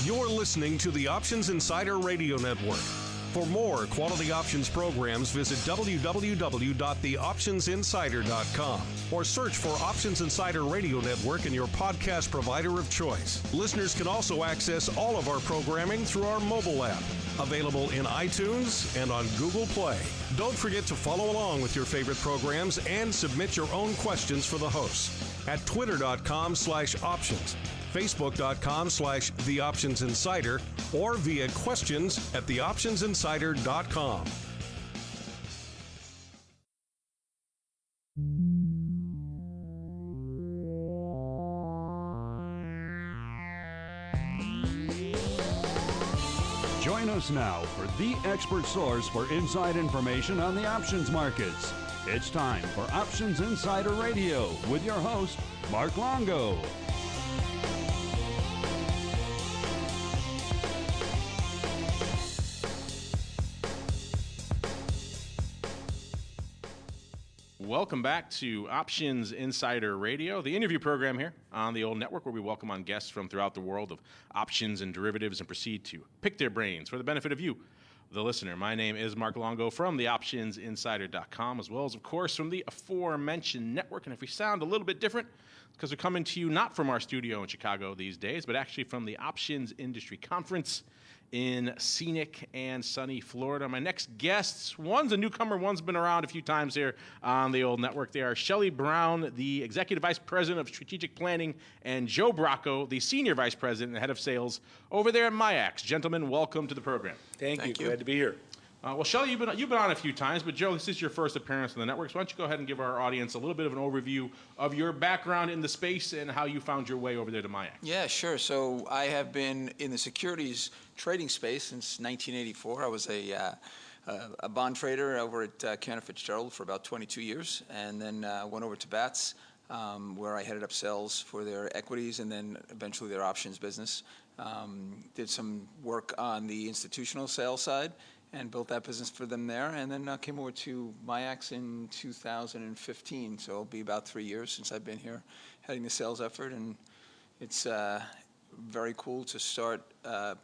You're listening to the Options Insider Radio Network. For more quality options programs, visit www.theoptionsinsider.com or search for Options Insider Radio Network in your podcast provider of choice. Listeners can also access all of our programming through our mobile app, available in iTunes and on Google Play. Don't forget to follow along with your favorite programs and submit your own questions for the hosts at twitter.com/options. Facebook.com/TheOptionsInsider or via questions at TheOptionsInsider.com. Join us now for the expert source for inside information on the options markets. It's time for Options Insider Radio with your host, Mark Longo. Welcome back to Options Insider Radio, the interview program here on the old network where we welcome on guests from throughout the world of options and derivatives and proceed to pick their brains for the benefit of you, the listener. My name is Mark Longo from theoptionsinsider.com, as well as, of course, from the aforementioned network. And if we sound a little bit different, it's because we're coming to you not from our studio in Chicago these days, but actually from the Options Industry Conference in scenic and sunny Florida. My next guests, one's a newcomer, one's been around a few times here on the old network. They are Shelly Brown, the Executive Vice President of Strategic Planning, and Joe Bracco, the Senior Vice President and Head of Sales over there at MIAX. Gentlemen, welcome to the program. Thank you. Glad to be here. Well, Shelly, you've been on a few times, but Joe, this is your first appearance on the network, so why don't you go ahead and give our audience a little bit of an overview of your background in the space and how you found your way over there to MIAX. Yeah, sure. So I have been in the securities trading space since 1984. I was a bond trader over at Cantor Fitzgerald for about 22 years, and then went over to BATS, where I headed up sales for their equities and then eventually their options business. Did some work on the institutional sales side and built that business for them there, and then came over to MIAX in 2015. So it'll be about 3 years since I've been here heading the sales effort, and it's very cool to start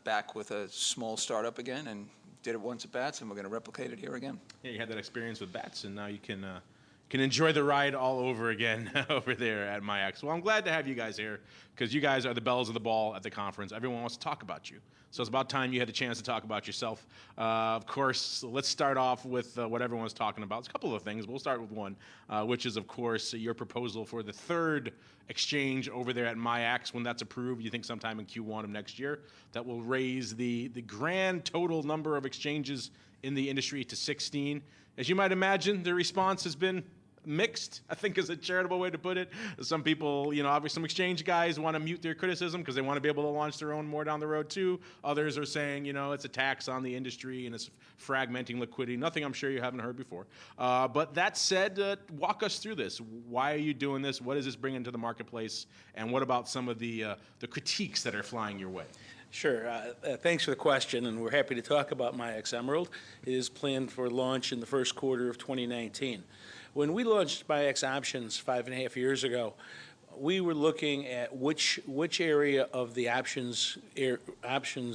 back with a small startup again, and did it once at BATS, and we're going to replicate it here again. Yeah, you had that experience with BATS, and now you can enjoy the ride all over again over there at MIAX. Well, I'm glad to have you guys here because you guys are the bells of the ball at the conference. Everyone wants to talk about you. So it's about time you had a chance to talk about yourself. Of course, let's start off with what everyone's talking about. It's a couple of things. We'll start with one, which is, of course, your proposal for the third exchange over there at MIAX. When that's approved, you think sometime in Q1 of next year, that will raise the grand total number of exchanges in the industry to 16. As you might imagine, the response has been mixed, I think is a charitable way to put it. Some people, obviously some exchange guys want to mute their criticism because they want to be able to launch their own more down the road too. Others are saying, it's a tax on the industry and it's fragmenting liquidity. Nothing I'm sure you haven't heard before. But that said, walk us through this. Why are you doing this? What does this bring into the marketplace? And what about some of the critiques that are flying your way? Sure. Thanks for the question, and we're happy to talk about MIAX Emerald. It is planned for launch in the first quarter of 2019. When we launched MIAX Options 5.5 years ago, we were looking at which area of the options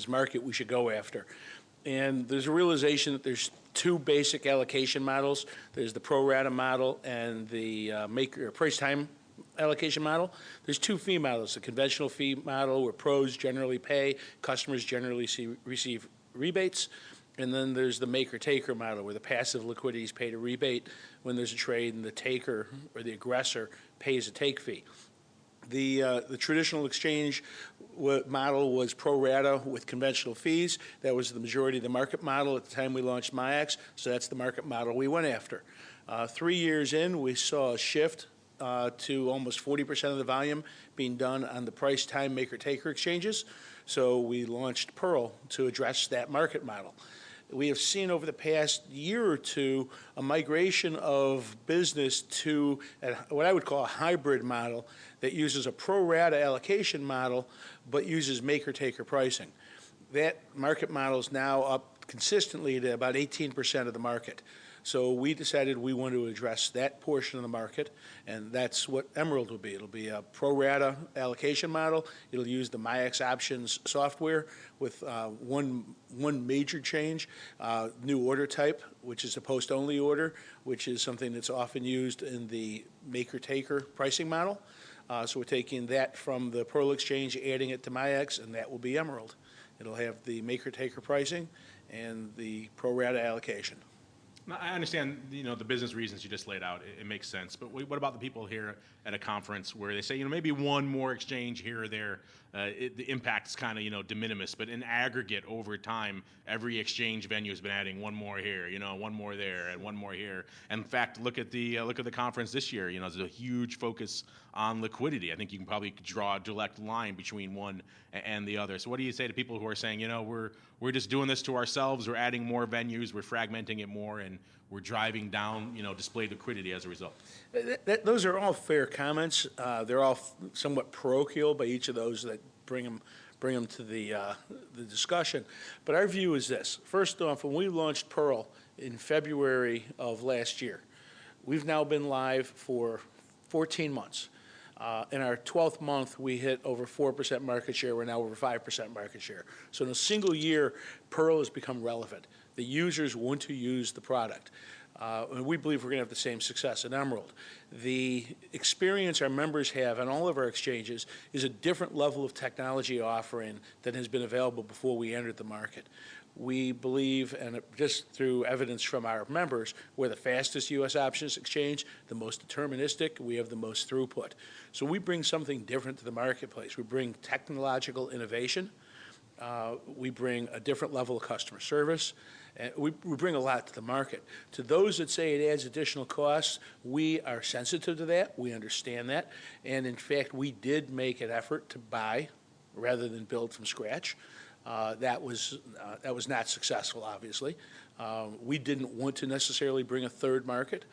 market we should go after. And there's a realization that there's two basic allocation models. There's the pro rata model and the price time allocation model. There's two fee models: the conventional fee model where pros generally pay, customers generally receive rebates. And then there's the maker-taker model where the passive liquidity is paid a rebate when there's a trade and the taker or the aggressor pays a take fee. The traditional exchange model was pro rata with conventional fees. That was the majority of the market model at the time we launched MIAX, so that's the market model we went after. 3 years in, we saw a shift to almost 40% of the volume being done on the price time maker-taker exchanges, so we launched Pearl to address that market model. We have seen over the past year or two a migration of business to what I would call a hybrid model that uses a pro rata allocation model but uses maker-taker pricing. That market model is now up consistently to about 18% of the market. So we decided we wanted to address that portion of the market, and that's what Emerald will be. It'll be a pro rata allocation model. It'll use the MIAX options software with one major change, new order type, which is a post-only order, which is something that's often used in the maker-taker pricing model. So we're taking that from the Pearl Exchange, adding it to MIAX, and that will be Emerald. It'll have the maker-taker pricing and the pro rata allocation. Now, I understand, the business reasons you just laid out. It makes sense. But what about the people here at a conference where they say, maybe one more exchange here or there, the impact's kind of, de minimis. But in aggregate, over time, every exchange venue has been adding one more here, one more there, and one more here. And in fact, look at the conference this year. There's a huge focus on liquidity. I think you can probably draw a direct line between one and the other. So what do you say to people who are saying, we're just doing this to ourselves, we're adding more venues, we're fragmenting it more, and we're driving down, displayed liquidity as a result? Those are all fair comments. They're all somewhat parochial by each of those that bring them to the discussion. But our view is this. First off, when we launched Pearl in February of last year, we've now been live for 14 months. In our 12th month, we hit over 4% market share. We're now over 5% market share. So in a single year, Pearl has become relevant. The users want to use the product. And we believe we're going to have the same success in Emerald. The experience our members have on all of our exchanges is a different level of technology offering than has been available before we entered the market. We believe, and just through evidence from our members, we're the fastest U.S. options exchange, the most deterministic, we have the most throughput. So we bring something different to the marketplace. We bring technological innovation. We bring a different level of customer service. We bring a lot to the market. To those that say it adds additional costs, we are sensitive to that. We understand that. And in fact, we did make an effort to buy rather than build from scratch. That was not successful, obviously. We didn't want to necessarily bring a third market,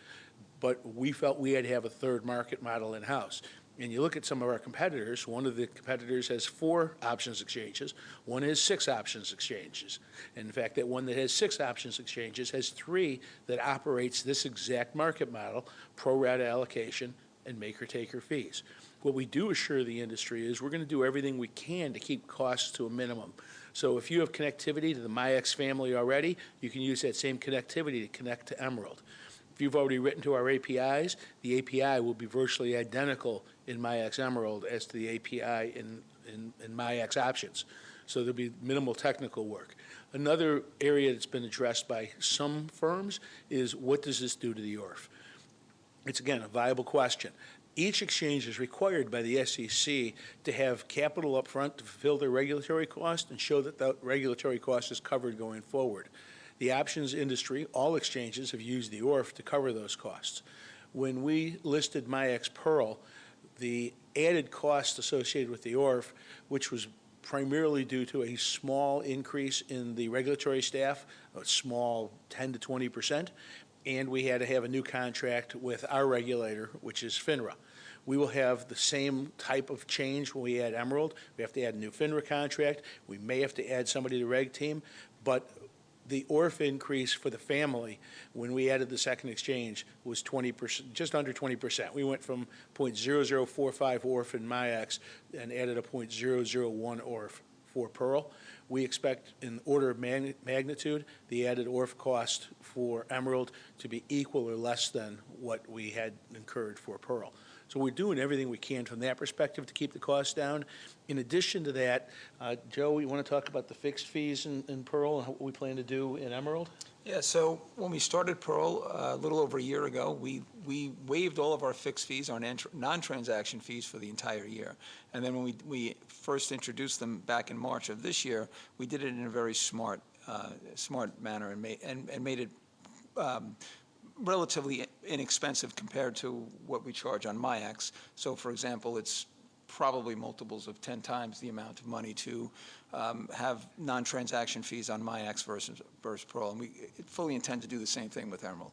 but we felt we had to have a third market model in-house. And you look at some of our competitors, one of the competitors has 4 options exchanges, one has 6 options exchanges. And in fact, that one that has 6 options exchanges has 3 that operates this exact market model, pro rata allocation and maker-taker fees. What we do assure the industry is we're going to do everything we can to keep costs to a minimum. So if you have connectivity to the MIAX family already, you can use that same connectivity to connect to Emerald. If you've already written to our APIs, the API will be virtually identical in MIAX Emerald as to the API in MIAX Options. So there'll be minimal technical work. Another area that's been addressed by some firms is what does this do to the ORF? It's, again, a viable question. Each exchange is required by the SEC to have capital up front to fulfill their regulatory cost and show that the regulatory cost is covered going forward. The options industry, all exchanges, have used the ORF to cover those costs. When we listed MIAX Pearl, the added cost associated with the ORF, which was primarily due to a small increase in the regulatory staff, a small 10 to 20%, and we had to have a new contract with our regulator, which is FINRA. We will have the same type of change when we add Emerald. We have to add a new FINRA contract. We may have to add somebody to the reg team, but the ORF increase for the family when we added the second exchange was 20%, just under 20%. We went from 0.0045 ORF in MIAX and added a 0.001 ORF for Pearl. We expect, in order of magnitude, the added ORF cost for Emerald to be equal or less than what we had incurred for Pearl. So we're doing everything we can from that perspective to keep the costs down. In addition to that, Joe, you want to talk about the fixed fees in Pearl and what we plan to do in Emerald? Yeah, so when we started Pearl a little over a year ago, we waived all of our fixed fees, our non-transaction fees for the entire year. And then when we first introduced them back in March of this year, we did it in a very smart manner and made it relatively inexpensive compared to what we charge on MIAX. So, for example, it's probably multiples of 10 times the amount of money to have non-transaction fees on MIAX versus Pearl. And we fully intend to do the same thing with Emerald.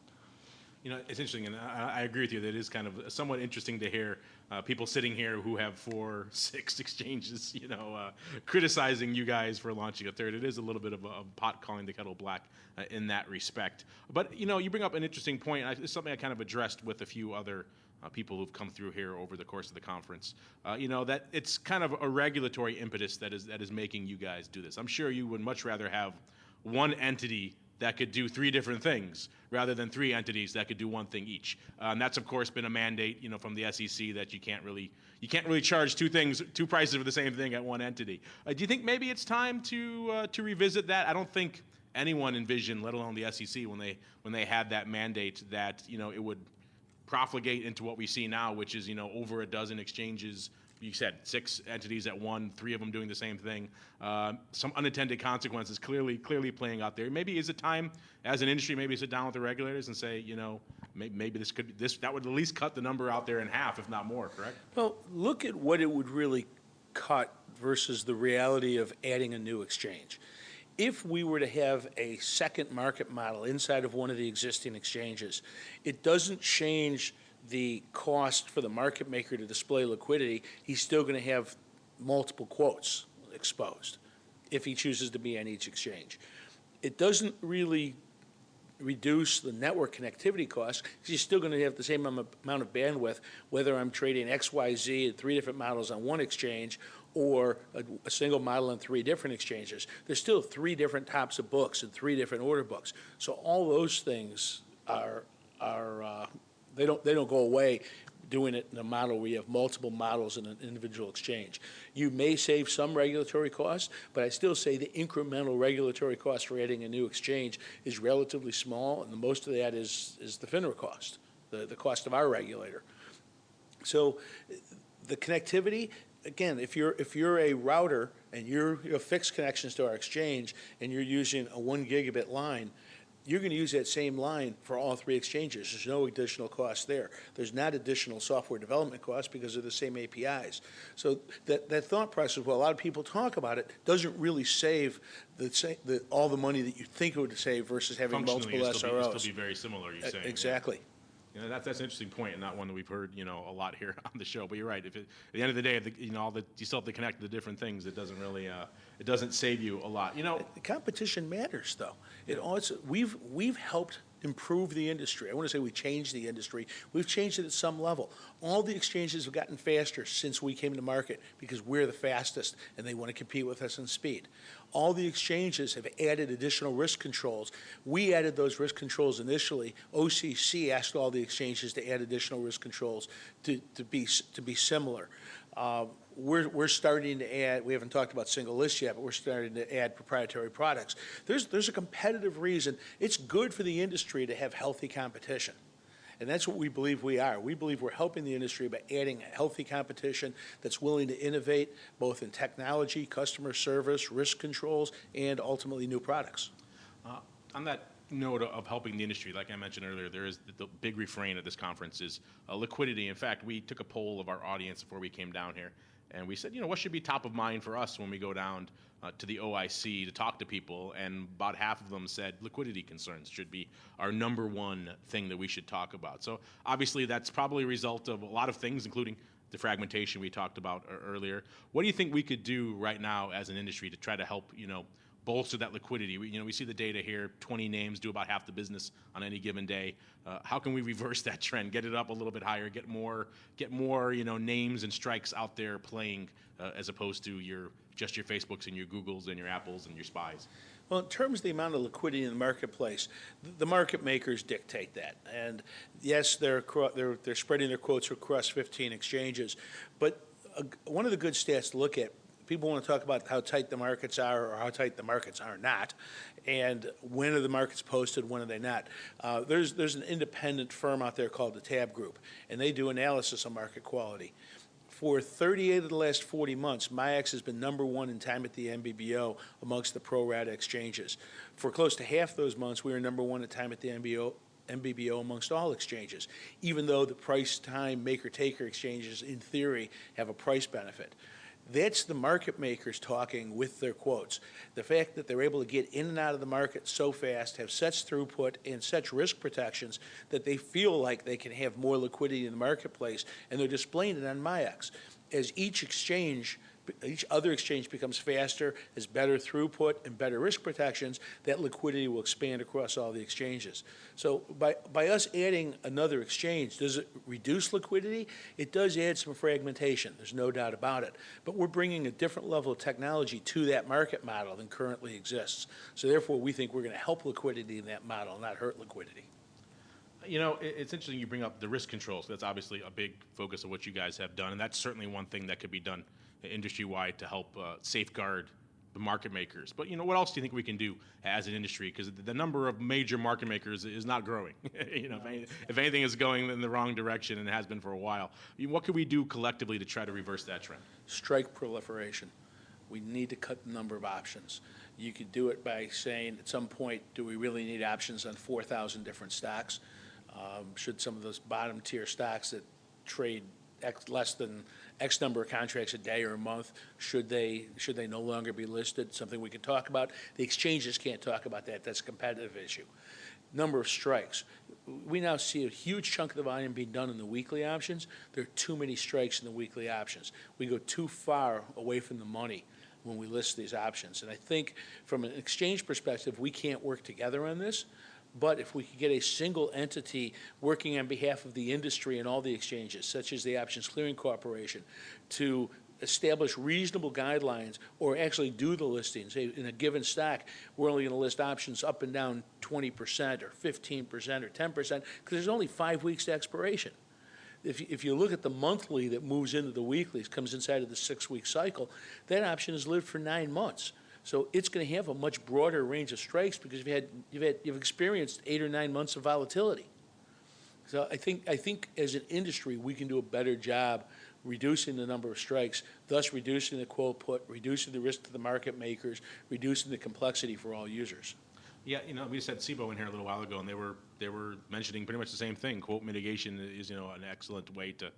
It's interesting, and I agree with you that it is kind of somewhat interesting to hear people sitting here who have 4, 6 exchanges, criticizing you guys for launching a third. It is a little bit of a pot calling the kettle black in that respect. But, you bring up an interesting point. It's something I kind of addressed with a few other people who've come through here over the course of the conference, that it's kind of a regulatory impetus that is making you guys do this. I'm sure you would much rather have one entity that could do 3 different things rather than 3 entities that could do one thing each. And that's of course been a mandate, from the SEC that you can't really charge 2 prices for the same thing at one entity. Do you think maybe it's time to revisit that? I don't think anyone envisioned, let alone the SEC, when they had that mandate that it would profligate into what we see now, which is over a dozen exchanges. You said 6 entities at one, 3 of them doing the same thing. Some unintended consequences clearly playing out there. Maybe is it time, as an industry, maybe sit down with the regulators and say, maybe that would at least cut the number out there in half, if not more. Correct? Well, look at what it would really cut versus the reality of adding a new exchange. If we were to have a second market model inside of one of the existing exchanges, it doesn't change the cost for the market maker to display liquidity. He's still going to have multiple quotes exposed if he chooses to be on each exchange. It doesn't really reduce the network connectivity costs because you're still going to have the same amount of bandwidth whether I'm trading XYZ at 3 different models on one exchange or a single model on 3 different exchanges. There's still 3 different types of books and 3 different order books. So all those things they don't go away doing it in a model where you have multiple models in an individual exchange. You may save some regulatory costs, but I still say the incremental regulatory cost for adding a new exchange is relatively small, and the most of that is the FINRA cost, the cost of our regulator. So the connectivity, again, if you're a router and you have fixed connections to our exchange and you're using a 1 gigabit line, you're going to use that same line for all 3 exchanges. There's no additional cost there. There's not additional software development costs because of the same APIs. So that thought process, well, a lot of people talk about it, doesn't really save all the money that you think it would save versus having multiple SROs. It'll still be very similar, you're saying. Exactly. Yeah. That's an interesting point, and not one that we've heard, a lot here on the show. But you're right. At the end of the day, you still have to connect the different things. It doesn't really, it doesn't save you a lot. The competition matters, though. We've helped improve the industry. I want to say we changed the industry. We've changed it at some level. All the exchanges have gotten faster since we came to market because we're the fastest, and they want to compete with us in speed. All the exchanges have added additional risk controls. We added those risk controls initially. OCC asked all the exchanges to add additional risk controls to be similar. We're starting to add, we haven't talked about single list yet, but we're starting to add proprietary products. There's a competitive reason. It's good for the industry to have healthy competition. And that's what we believe we are. We believe we're helping the industry by adding healthy competition that's willing to innovate both in technology, customer service, risk controls, and ultimately new products. On that note of helping the industry, like I mentioned earlier, there is the big refrain at this conference is liquidity. In fact, we took a poll of our audience before we came down here, and we said, what should be top of mind for us when we go down to the OIC to talk to people, and about half of them said liquidity concerns should be our number one thing that we should talk about. So obviously that's probably a result of a lot of things, including the fragmentation we talked about earlier. What do you think we could do right now as an industry to try to help, bolster that liquidity? We see the data here, 20 names do about half the business on any given day. How can we reverse that trend, get it up a little bit higher, get more names and strikes out there playing as opposed to just your Facebooks and your Googles and your Apples and your SPYs? Well, in terms of the amount of liquidity in the marketplace, the market makers dictate that. And yes, they're spreading their quotes across 15 exchanges. But one of the good stats to look at, people want to talk about how tight the markets are or how tight the markets are not, and when are the markets posted, when are they not. There's an independent firm out there called the Tab Group, and they do analysis of market quality. For 38 of the last 40 months, MIAX has been number 1 in time at the MBBO amongst the pro-rata exchanges. For close to half those months, we were number 1 in time at the MBBO amongst all exchanges, even though the price-time maker-taker exchanges, in theory, have a price benefit. That's the market makers talking with their quotes. The fact that they're able to get in and out of the market so fast, have such throughput and such risk protections that they feel like they can have more liquidity in the marketplace, and they're displaying it on MIAX. As each other exchange becomes faster, has better throughput and better risk protections, that liquidity will expand across all the exchanges. So by us adding another exchange, does it reduce liquidity? It does add some fragmentation, there's no doubt about it. But we're bringing a different level of technology to that market model than currently exists. So therefore, we think we're going to help liquidity in that model, not hurt liquidity. You know, it's interesting you bring up the risk controls. That's obviously a big focus of what you guys have done, and that's certainly one thing that could be done industry-wide to help safeguard the market makers. But, you know, what else do you think we can do as an industry? Because the number of major market makers is not growing. You know, if anything is going in the wrong direction, and it has been for a while. What can we do collectively to try to reverse that trend? Strike proliferation. We need to cut the number of options. You could do it by saying, at some point, do we really need options on 4,000 different stocks? Should some of those bottom tier stocks that trade less than X number of contracts a day or a month, should they no longer be listed? Something we can talk about. The exchanges can't talk about that. That's a competitive issue. Number of strikes. We now see a huge chunk of the volume being done in the weekly options. There are too many strikes in the weekly options. We go too far away from the money when we list these options. And I think from an exchange perspective, we can't work together on this. But if we could get a single entity working on behalf of the industry and all the exchanges, such as the Options Clearing Corporation, to establish reasonable guidelines or actually do the listings. In a given stock, we're only going to list options up and down 20% or 15% or 10% because there's only 5 weeks to expiration. If you look at the monthly that moves into the weeklies, comes inside of the 6-week cycle, that option has lived for 9 months. So it's going to have a much broader range of strikes because you've experienced 8 or 9 months of volatility. So I think as an industry we can do a better job reducing the number of strikes, thus reducing the quote put, reducing the risk to the market makers, reducing the complexity for all users. Yeah, you know, we just had SIBO in here a little while ago, and they were mentioning pretty much the same thing. Quote mitigation is, you know, an excellent way to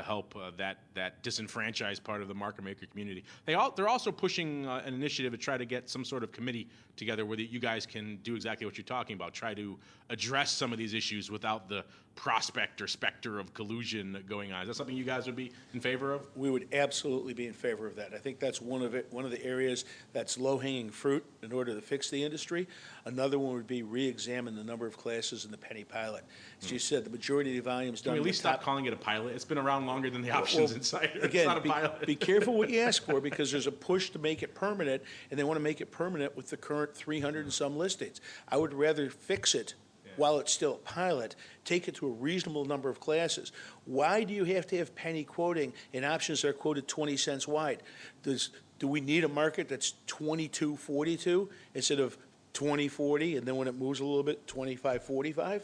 help that disenfranchised part of the market maker community. They're also pushing an initiative to try to get some sort of committee together where you guys can do exactly what you're talking about, try to address some of these issues without the prospect or specter of collusion going on. Is that something you guys would be in favor of? We would absolutely be in favor of that. I think that's one of the areas that's low-hanging fruit in order to fix the industry. Another one would be re-examine the number of classes in the penny pilot. As you said, the majority of the volume is done. Can we at least stop calling it a pilot? It's been around longer than the options insider. Again, it's not a pilot. Be careful what you ask for because there's a push to make it permanent, and they want to make it permanent with the current 300 and some listings. I would rather fix it while it's still a pilot, take it to a reasonable number of classes. Why do you have to have penny quoting and options that are quoted 20 cents wide? Do we need a market that's 22.42 instead of 20.40, and then when it moves a little bit, 25.45?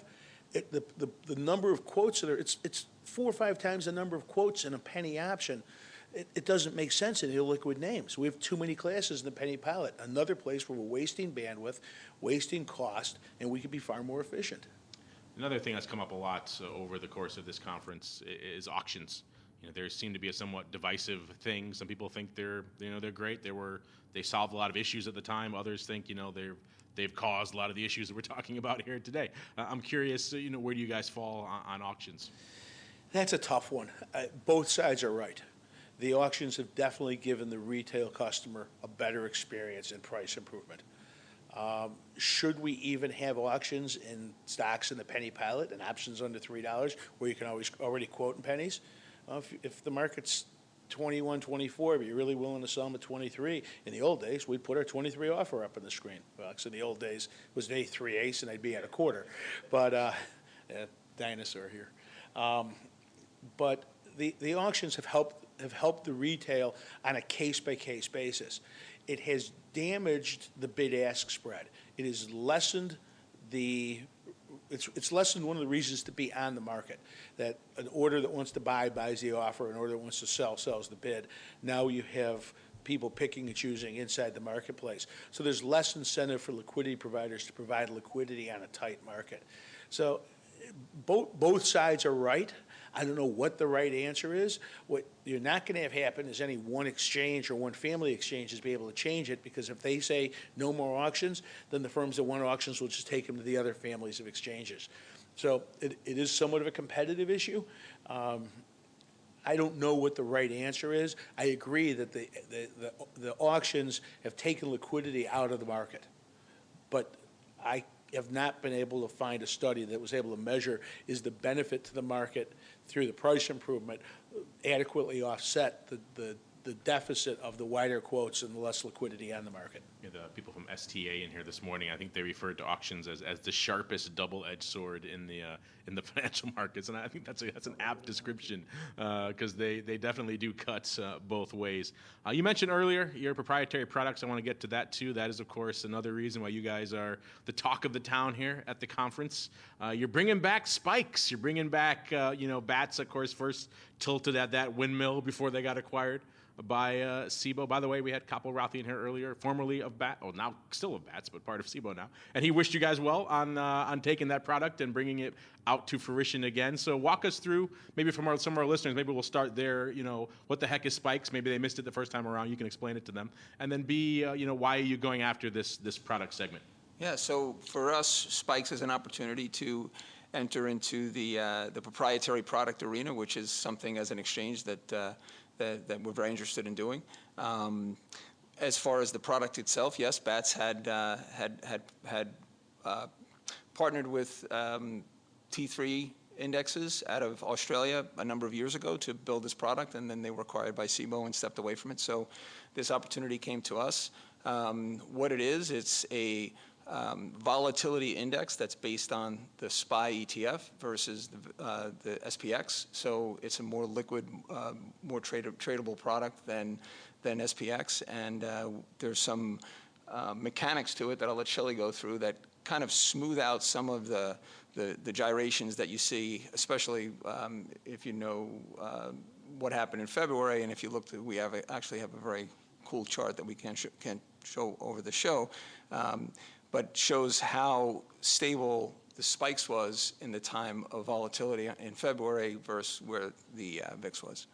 The number of quotes that are, it's 4 or 5 times the number of quotes in a penny option. It doesn't make sense in illiquid names. We have too many classes in the penny pilot. Another place where we're wasting bandwidth, wasting cost, and we could be far more efficient. Another thing that's come up a lot over the course of this conference is auctions. You know, there seem to be a somewhat divisive thing. Some people think they're great. They solved a lot of issues at the time. Others think, you know, they've caused a lot of the issues that we're talking about here today. I'm curious, you know, where do you guys fall on auctions? That's a tough one. Both sides are right. The auctions have definitely given the retail customer a better experience and price improvement. Should we even have auctions in stocks in the penny pilot and options under $3 where you can already quote in pennies? If the market's 21, 24, but you're really willing to sell them at 23, in the old days, we'd put our 23 offer up on the screen. Well, so in the old days, it was an 8.375, and I'd be at a quarter. But dinosaur here. But the auctions have helped the retail on a case-by-case basis. It has damaged the bid-ask spread. It has lessened it's lessened one of the reasons to be on the market, that an order that wants to buy buys the offer, an order that wants to sell sells the bid. Now you have people picking and choosing inside the marketplace. So there's less incentive for liquidity providers to provide liquidity on a tight market. So both sides are right. I don't know what the right answer is. What you're not going to have happen is any one exchange or one family exchange is be able to change it, because if they say no more auctions, then the firms that want auctions will just take them to the other families of exchanges. So it is somewhat of a competitive issue. I don't know what the right answer is. I agree that the auctions have taken liquidity out of the market, but I have not been able to find a study that was able to measure is the benefit to the market through the price improvement adequately offset the deficit of the wider quotes and the less liquidity on the market. Yeah, the people from STA in here this morning, I think they referred to auctions as the sharpest double-edged sword in the financial markets, and I think that's an apt description, because they definitely do cut both ways. You mentioned earlier your proprietary products. I want to get to that too. That is, of course, another reason why you guys are the talk of the town here at the conference. You're bringing back spikes. You're bringing back bats, of course, first tilted at that windmill before they got acquired by SIBO. By the way, we had Capo Ralphi in here earlier, formerly of BAT, well, now still of BATS, but part of SIBO now. And he wished you guys well on taking that product and bringing it out to fruition again. So walk us through, maybe from some of our listeners, maybe we'll start there, what the heck is spikes? Maybe they missed it the first time around. You can explain it to them. And then B, why are you going after this product segment? Yeah, so for us, spikes is an opportunity to enter into the proprietary product arena, which is something as an exchange that we're very interested in doing. As far as the product itself, yes, BATS had partnered with T3 indexes out of Australia a number of years ago to build this product, and then they were acquired by SIBO and stepped away from it. So this opportunity came to us. What it is, it's a volatility index that's based on the SPY ETF versus the SPX. So it's a more liquid, more tradable product than SPX. And there's some mechanics to it that I'll let Shelly go through that kind of smooth out some of the gyrations that you see, especially if you know what happened in February. And if you look, we actually have a very cool chart that we can't show over the show. But shows how stable the spikes was in the time of volatility in February versus where the VIX was.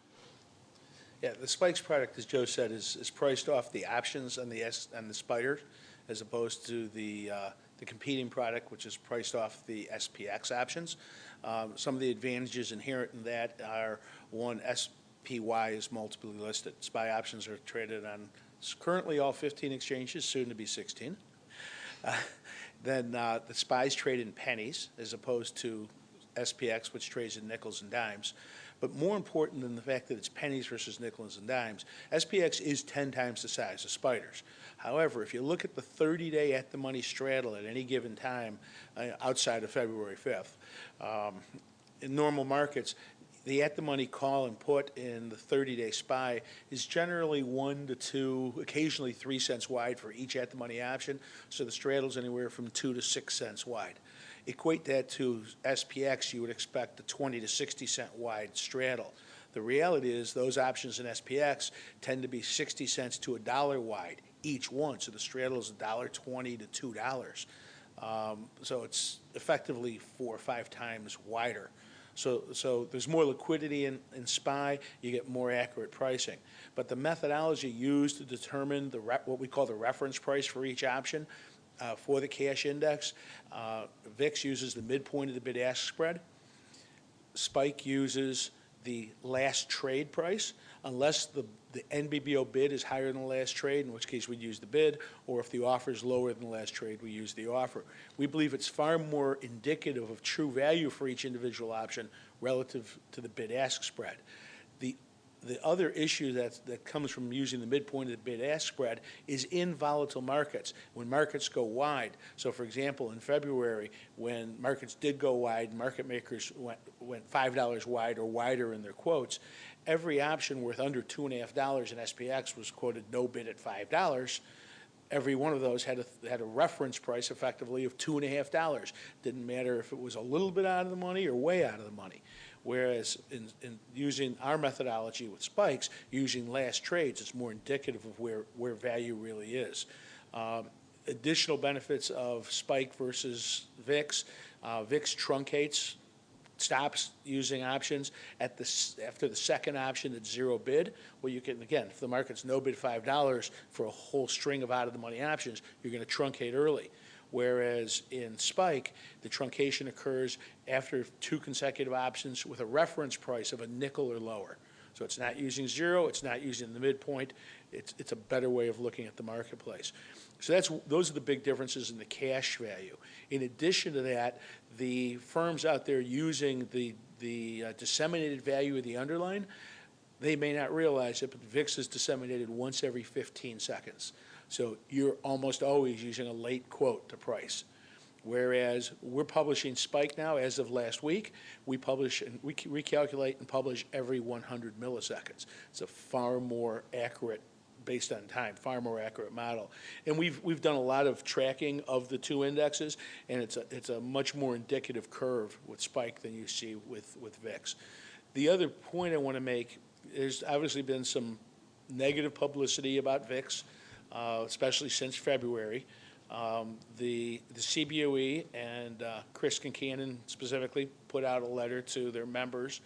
Yeah, the spikes product, as Joe said, is priced off the options and the spiders, as opposed to the competing product, which is priced off the SPX options. Some of the advantages inherent in that are, one, SPY is multiply listed. SPY options are traded on currently all 15 exchanges, soon to be 16. Then the SPYs trade in pennies as opposed to SPX, which trades in nickels and dimes. But more important than the fact that it's pennies versus nickels and dimes, SPX is 10 times the size of spiders. However, if you look at the 30-day at-the-money straddle at any given time outside of February 5th, in normal markets, the at-the-money call and put in the 30-day SPY is generally 1 to 2, occasionally 3 cents wide for each at-the-money option, so the straddle's anywhere from 2 to 6 cents wide. Equate that to SPX, you would expect a 20 to 60 cent wide straddle. The reality is those options in SPX tend to be 60 cents to $1 wide each one, so the straddle is $1.20 to $2. So it's effectively 4 or 5 times wider. So there's more liquidity in SPY, you get more accurate pricing. But the methodology used to determine what we call the reference price for each option for the cash index, VIX uses the midpoint of the bid-ask spread. Spike uses the last trade price, unless the NBBO bid is higher than the last trade, in which case we'd use the bid, or if the offer is lower than the last trade, we use the offer. We believe it's far more indicative of true value for each individual option relative to the bid-ask spread. The other issue that comes from using the midpoint of the bid-ask spread is in volatile markets, when markets go wide. So, for example, in February, when markets did go wide, market makers went $5 wide or wider in their quotes, every option worth under $2.50 in SPX was quoted no bid at $5. Every one of those had a reference price effectively of $2.50. Didn't matter if it was a little bit out of the money or way out of the money. Whereas in using our methodology with spikes, using last trades, it's more indicative of where value really is. Additional benefits of spike versus VIX. VIX truncates stops using options after the second option at zero bid. Well, you can, again, if the market's no bid $5 for a whole string of out-of-the-money options, you're going to truncate early. Whereas in Spike, the truncation occurs after 2 consecutive options with a reference price of a nickel or lower. So it's not using zero, it's not using the midpoint. It's a better way of looking at the marketplace. So those are the big differences in the cash value. In addition to that, the firms out there using the disseminated value of the underline, they may not realize it, but VIX is disseminated once every 15 seconds. So you're almost always using a late quote to price. Whereas we're publishing Spike now, as of last week, we publish and we recalculate and publish every 100 milliseconds. It's a far more accurate, based on time, far more accurate model. And we've done a lot of tracking of the 2 indexes, and it's a much more indicative curve with Spike than you see with VIX. The other point I want to make, there's obviously been some negative publicity about VIX, especially since February. The CBOE and Chris Kincannon specifically put out a letter to their members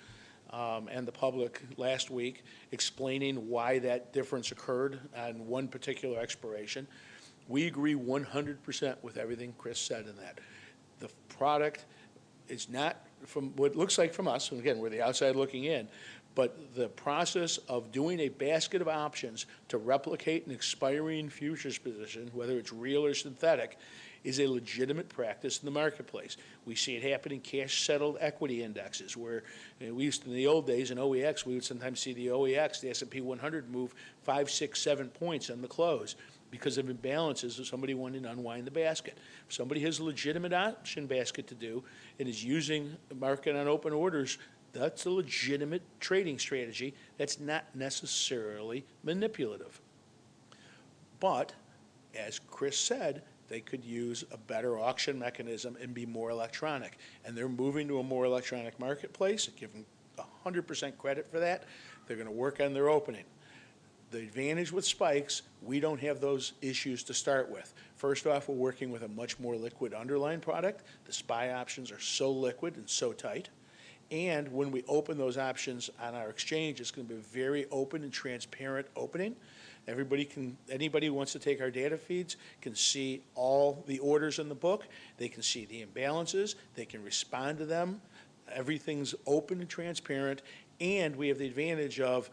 and the public last week explaining why that difference occurred on one particular expiration. We agree 100% with everything Chris said in that. The product is not, from what it looks like from us, and again, we're the outside looking in, but the process of doing a basket of options to replicate an expiring futures position, whether it's real or synthetic, is a legitimate practice in the marketplace. We see it happen in cash-settled equity indexes, where we used to, in the old days in OEX, we would sometimes see the OEX, the S&P 100, move 5, 6, 7 points on the close because of imbalances of somebody wanting to unwind the basket. If somebody has a legitimate option basket to do and is using the market on open orders, that's a legitimate trading strategy that's not necessarily manipulative. But, as Chris said, they could use a better auction mechanism and be more electronic. And they're moving to a more electronic marketplace. I give them 100% credit for that. They're going to work on their opening. The advantage with Spikes, we don't have those issues to start with. First off, we're working with a much more liquid underlying product. The SPY options are so liquid and so tight. And when we open those options on our exchange, it's going to be a very open and transparent opening. Anybody who wants to take our data feeds can see all the orders in the book. They can see the imbalances. They can respond to them. Everything's open and transparent. And we have the advantage of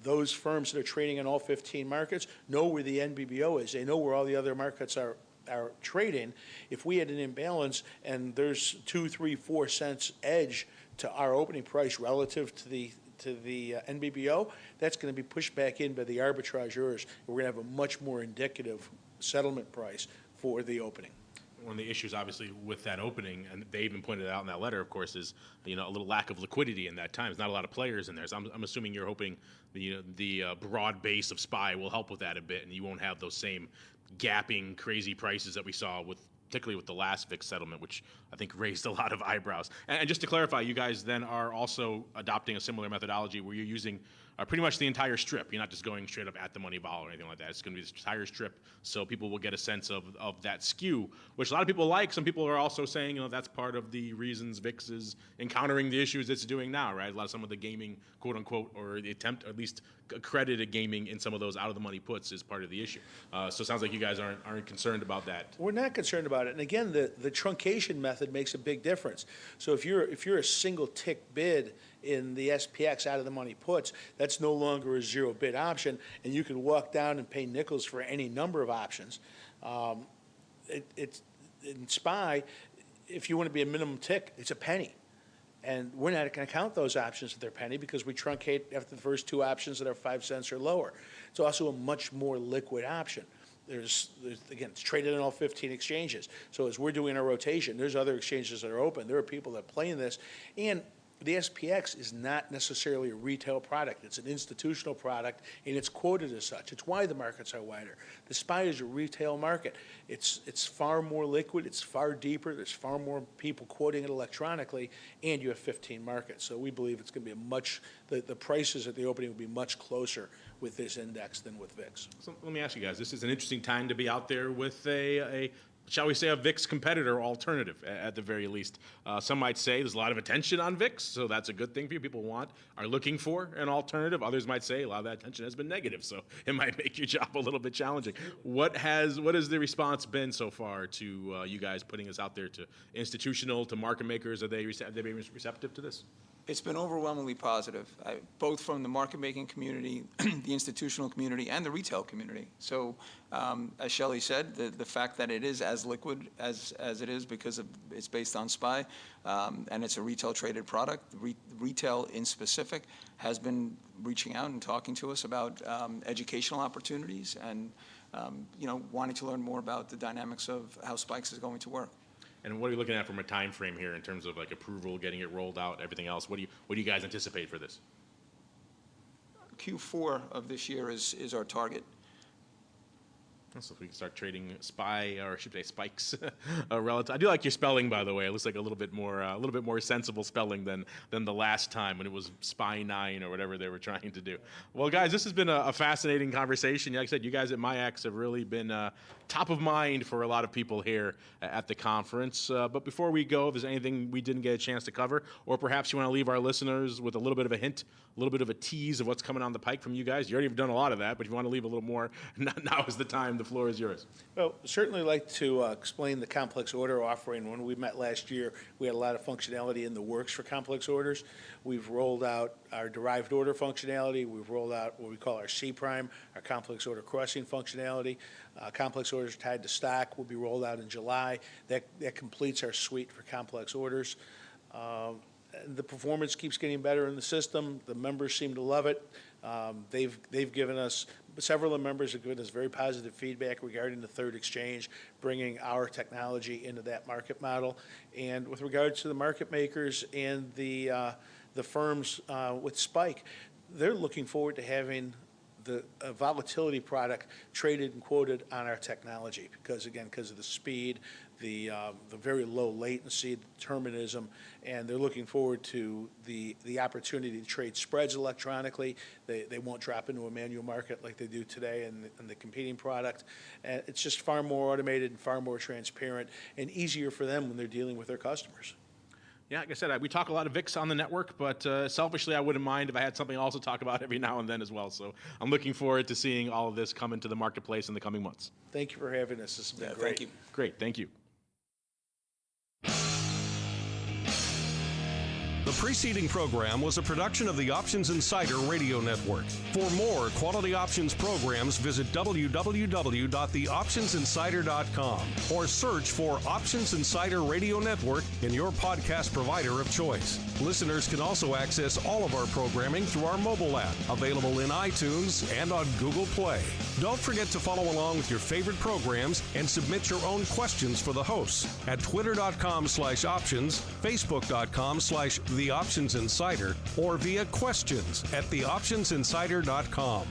those firms that are trading in all 15 markets know where the NBBO is. They know where all the other markets are trading. If we had an imbalance and there's 2, 3, 4 cents edge to our opening price relative to the NBBO, that's going to be pushed back in by the arbitrageurs. We're going to have a much more indicative settlement price for the opening. One of the issues, obviously, with that opening, and they even pointed it out in that letter, of course, is a little lack of liquidity in that time. There's not a lot of players in there, so I'm assuming you're hoping the broad base of SPY will help with that a bit, and you won't have those same gapping, crazy prices that we saw particularly with the last VIX settlement, which I think raised a lot of eyebrows. And just to clarify, you guys then are also adopting a similar methodology where you're using pretty much the entire strip. You're not just going straight up at the money vol or anything like that. It's going to be the entire strip, so people will get a sense of that skew, which a lot of people like. Some people are also saying, that's part of the reasons VIX is encountering the issues it's doing now, right? Some of the gaming, quote unquote, or the attempt, or at least accredited gaming in some of those out of the money puts is part of the issue. So it sounds like you guys aren't concerned about that. We're not concerned about it. And again, the truncation method makes a big difference. So if you're a single tick bid in the SPX out of the money puts, that's no longer a zero bid option, and you can walk down and pay nickels for any number of options. It's in SPY, if you want to be a minimum tick, it's a penny. And we're not going to count those options at their penny because we truncate after the first 2 options that are 5 cents or lower. It's also a much more liquid option. There's again, it's traded in all 15 exchanges. So as we're doing our rotation, there's other exchanges that are open. There are people that play in this. And the SPX is not necessarily a retail product. It's an institutional product, and it's quoted as such. It's why the markets are wider. The SPY is a retail market. It's far more liquid. It's far deeper. There's far more people quoting it electronically, and you have 15 markets. So we believe it's going to be the prices at the opening will be much closer with this index than with VIX. So let me ask you guys, this is an interesting time to be out there with a shall we say, a VIX competitor or alternative at the very least. Some might say there's a lot of attention on VIX, so that's a good thing for you. People are looking for an alternative. Others might say a lot of that attention has been negative, so it might make your job a little bit challenging. What has the response been so far to you guys putting this out there to institutional, to market makers? Have they been receptive to this? It's been overwhelmingly positive, both from the market-making community, the institutional community, and the retail community. So, as Shelly said, the fact that it is as liquid as it is because it's based on SPY, and it's a retail-traded product. Retail, in specific, has been reaching out and talking to us about educational opportunities and wanting to learn more about the dynamics of how Spikes is going to work. And what are you looking at from a time frame here in terms of like approval, getting it rolled out, everything else? What do you guys anticipate for this? Q4 of this year is our target. So if we can start trading SPY, or I should say spikes, relative. I do like your spelling, by the way. It looks like a little bit more sensible spelling than the last time when it was SPY 9 or whatever they were trying to do. Well, guys, this has been a fascinating conversation. Like I said, you guys at MIAX have really been top of mind for a lot of people here at the conference. But before we go, if there's anything we didn't get a chance to cover, or perhaps you want to leave our listeners with a little bit of a hint, a little bit of a tease of what's coming on the pike from you guys. You already have done a lot of that, but if you want to leave a little more, now is the time. The floor is yours. Well, certainly like to explain the complex order offering. When we met last year, we had a lot of functionality in the works for complex orders. We've rolled out our derived order functionality. We've rolled out what we call our C-Prime, our complex order crossing functionality. Complex orders tied to stock will be rolled out in July. That completes our suite for complex orders. The performance keeps getting better in the system. The members seem to love it. They've given us, several of the members have given us very positive feedback regarding the third exchange, bringing our technology into that market model. And with regards to the market makers and the firms with Spike, they're looking forward to having the volatility product traded and quoted on our technology because of the speed, the very low latency, the determinism, and they're looking forward to the opportunity to trade spreads electronically. They won't drop into a manual market like they do today in the competing product. And it's just far more automated and far more transparent and easier for them when they're dealing with their customers. Yeah, like I said, we talk a lot of VIX on the network, but selfishly, I wouldn't mind if I had something else to talk about every now and then as well. So I'm looking forward to seeing all of this come into the marketplace in the coming months. Thank you for having us. This has been great. Thank you. Great, thank you. The preceding program was a production of the Options Insider Radio Network. For more quality options programs, visit www.theoptionsinsider.com or search for Options Insider Radio Network in your podcast provider of choice. Listeners can also access all of our programming through our mobile app, available in iTunes and on Google Play. Don't forget to follow along with your favorite programs and submit your own questions for the hosts at twitter.com/options, facebook.com/theoptionsinsider, or via questions@theoptionsinsider.com.